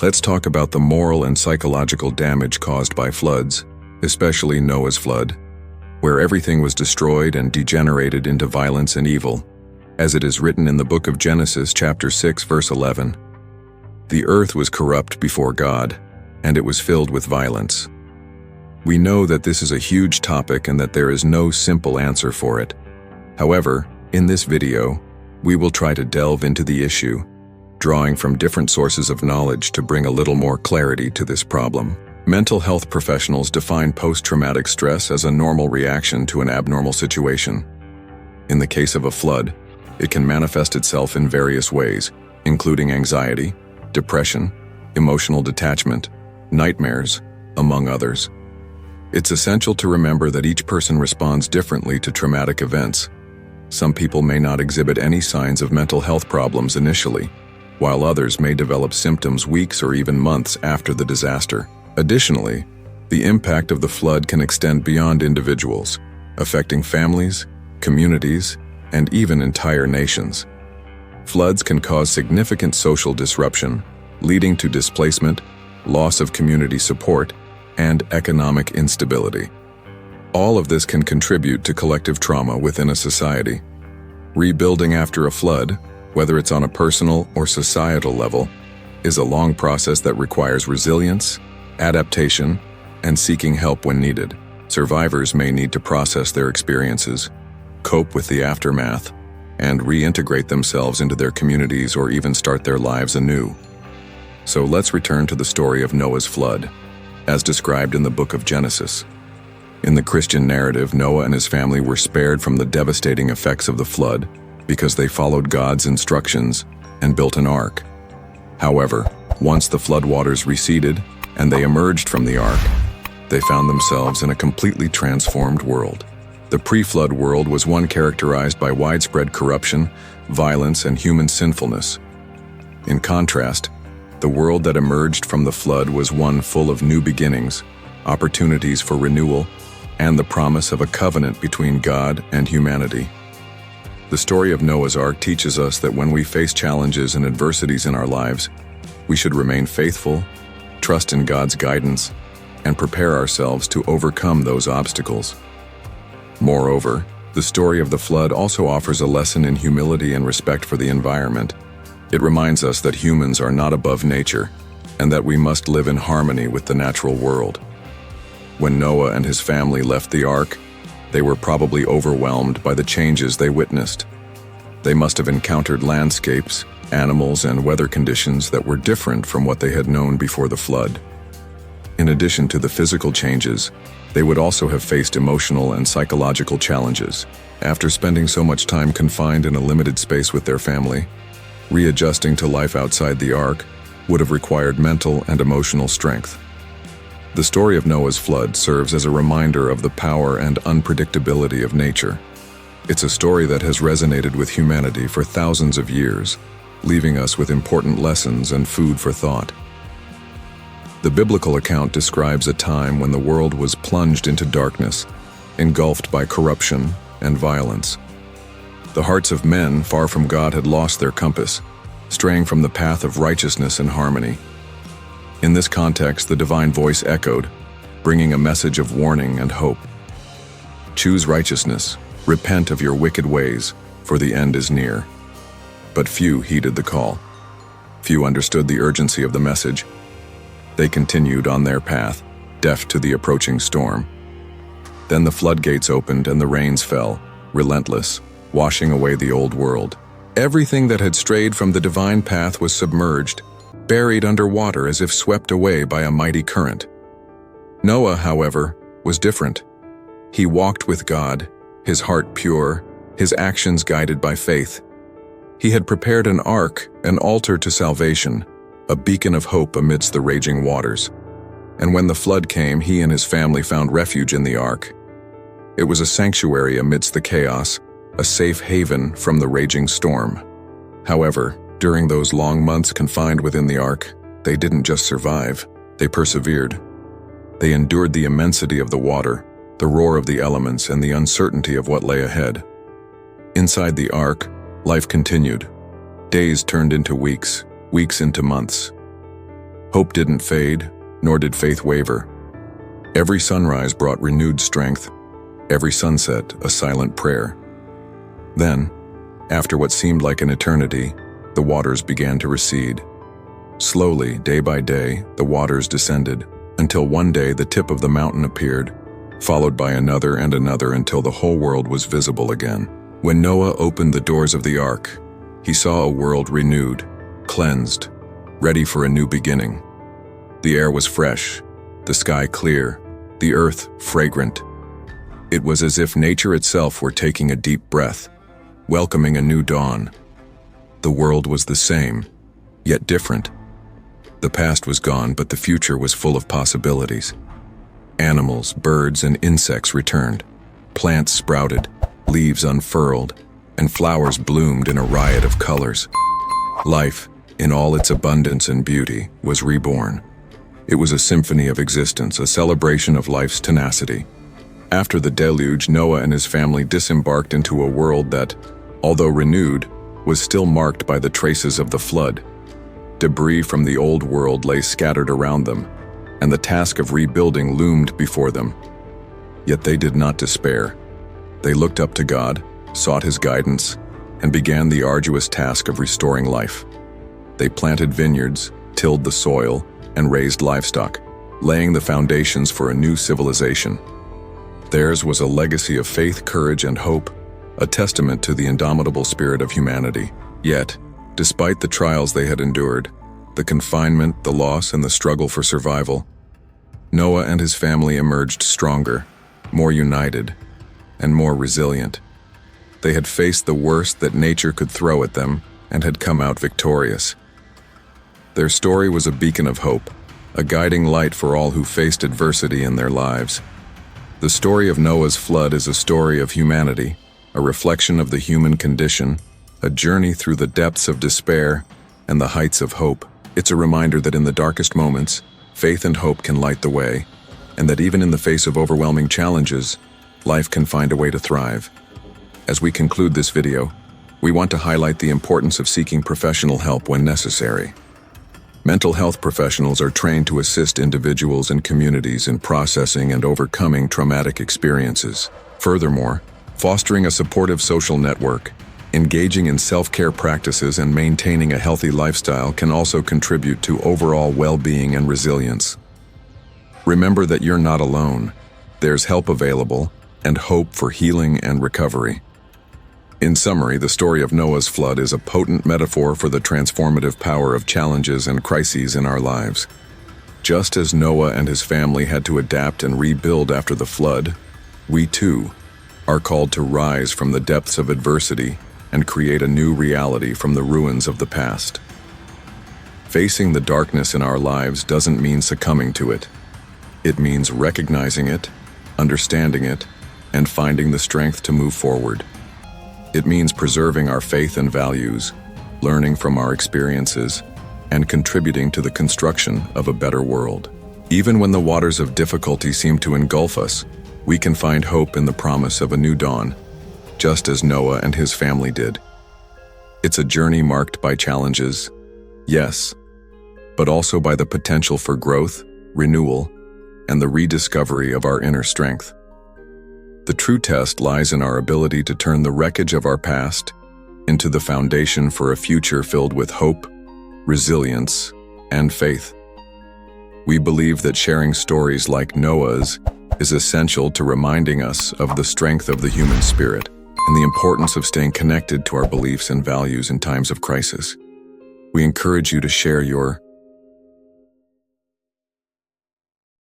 Let's talk about the moral and psychological damage caused by floods, especially Noah's flood, where everything was destroyed and degenerated into violence and evil, as it is written in the book of Genesis chapter 6 verse 11. The earth was corrupt before God, and it was filled with violence. We know that this is a huge topic and that there is no simple answer for it. However, in this video, we will try to delve into the issue, drawing from different sources of knowledge to bring a little more clarity to this problem. Mental health professionals define post-traumatic stress as a normal reaction to an abnormal situation. In the case of a flood, it can manifest itself in various ways, including anxiety, depression, emotional detachment, nightmares, among others. It's essential to remember that each person responds differently to traumatic events. Some people may not exhibit any signs of mental health problems initially, while others may develop symptoms weeks or even months after the disaster. Additionally, the impact of the flood can extend beyond individuals, affecting families, communities, and even entire nations. Floods can cause significant social disruption, leading to displacement, loss of community support, and economic instability. All of this can contribute to collective trauma within a society. Rebuilding after a flood, whether it's on a personal or societal level, is a long process that requires resilience, adaptation, and seeking help when needed. Survivors may need to process their experiences, cope with the aftermath, and reintegrate themselves into their communities or even start their lives anew. So let's return to the story of Noah's flood, as described in the book of Genesis. In the Christian narrative, Noah and his family were spared from the devastating effects of the flood because they followed God's instructions and built an ark. However, once the floodwaters receded and they emerged from the ark, they found themselves in a completely transformed world. The pre-flood world was one characterized by widespread corruption, violence, and human sinfulness. In contrast, the world that emerged from the flood was one full of new beginnings, opportunities for renewal, and the promise of a covenant between God and humanity. The story of Noah's Ark teaches us that when we face challenges and adversities in our lives, we should remain faithful, trust in God's guidance, and prepare ourselves to overcome those obstacles. Moreover, the story of the flood also offers a lesson in humility and respect for the environment. It reminds us that humans are not above nature, and that we must live in harmony with the natural world. When Noah and his family left the ark, they were probably overwhelmed by the changes they witnessed. They must have encountered landscapes, animals, and weather conditions that were different from what they had known before the flood. In addition to the physical changes, they would also have faced emotional and psychological challenges. After spending so much time confined in a limited space with their family, readjusting to life outside the ark would have required mental and emotional strength. The story of Noah's flood serves as a reminder of the power and unpredictability of nature. It's a story that has resonated with humanity for thousands of years, leaving us with important lessons and food for thought. The biblical account describes a time when the world was plunged into darkness, engulfed by corruption and violence. The hearts of men far from God had lost their compass, straying from the path of righteousness and harmony. In this context, the divine voice echoed, bringing a message of warning and hope. Choose righteousness, repent of your wicked ways, for the end is near. But few heeded the call. Few understood the urgency of the message. They continued on their path, deaf to the approaching storm. Then the floodgates opened and the rains fell, relentless, washing away the old world. Everything that had strayed from the divine path was submerged, buried under water as if swept away by a mighty current. Noah, however, was different. He walked with God, his heart pure, his actions guided by faith. He had prepared an ark, an altar to salvation, a beacon of hope amidst the raging waters. And when the flood came, he and his family found refuge in the ark. It was a sanctuary amidst the chaos, a safe haven from the raging storm. However, during those long months confined within the ark, they didn't just survive, they persevered. They endured the immensity of the water, the roar of the elements, and the uncertainty of what lay ahead. Inside the ark, life continued. Days turned into weeks, weeks into months. Hope didn't fade, nor did faith waver. Every sunrise brought renewed strength, every sunset a silent prayer. Then, after what seemed like an eternity, the waters began to recede. Slowly, day by day, the waters descended, until one day the tip of the mountain appeared, followed by another and another until the whole world was visible again. When Noah opened the doors of the ark, he saw a world renewed, cleansed, ready for a new beginning. The air was fresh, the sky clear, the earth fragrant. It was as if nature itself were taking a deep breath, welcoming a new dawn. The world was the same, yet different. The past was gone, but the future was full of possibilities. Animals, birds, and insects returned. Plants sprouted, leaves unfurled, and flowers bloomed in a riot of colors. Life, in all its abundance and beauty, was reborn. It was a symphony of existence, a celebration of life's tenacity. After the deluge, Noah and his family disembarked into a world that, although renewed, was still marked by the traces of the flood. Debris from the old world lay scattered around them, and the task of rebuilding loomed before them. Yet they did not despair. They looked up to God, sought His guidance, and began the arduous task of restoring life. They planted vineyards, tilled the soil, and raised livestock, laying the foundations for a new civilization. Theirs was a legacy of faith, courage, and hope, a testament to the indomitable spirit of humanity. Yet, despite the trials they had endured, the confinement, the loss, and the struggle for survival, Noah and his family emerged stronger, more united, and more resilient. They had faced the worst that nature could throw at them and had come out victorious. Their story was a beacon of hope, a guiding light for all who faced adversity in their lives. The story of Noah's flood is a story of humanity, a reflection of the human condition, a journey through the depths of despair and the heights of hope. It's a reminder that in the darkest moments, faith and hope can light the way, and that even in the face of overwhelming challenges, life can find a way to thrive. As we conclude this video, we want to highlight the importance of seeking professional help when necessary. Mental health professionals are trained to assist individuals and communities in processing and overcoming traumatic experiences. Furthermore, fostering a supportive social network, engaging in self-care practices, and maintaining a healthy lifestyle can also contribute to overall well-being and resilience. Remember that you're not alone. There's help available and hope for healing and recovery. In summary, the story of Noah's flood is a potent metaphor for the transformative power of challenges and crises in our lives. Just as Noah and his family had to adapt and rebuild after the flood, we too are called to rise from the depths of adversity and create a new reality from the ruins of the past. Facing the darkness in our lives doesn't mean succumbing to it. It means recognizing it, understanding it, and finding the strength to move forward. It means preserving our faith and values, learning from our experiences, and contributing to the construction of a better world. Even when the waters of difficulty seem to engulf us, we can find hope in the promise of a new dawn, just as Noah and his family did. It's a journey marked by challenges, yes, but also by the potential for growth, renewal, and the rediscovery of our inner strength. The true test lies in our ability to turn the wreckage of our past into the foundation for a future filled with hope, resilience, and faith. We believe that sharing stories like Noah's is essential to reminding us of the strength of the human spirit and the importance of staying connected to our beliefs and values in times of crisis. We encourage you to share your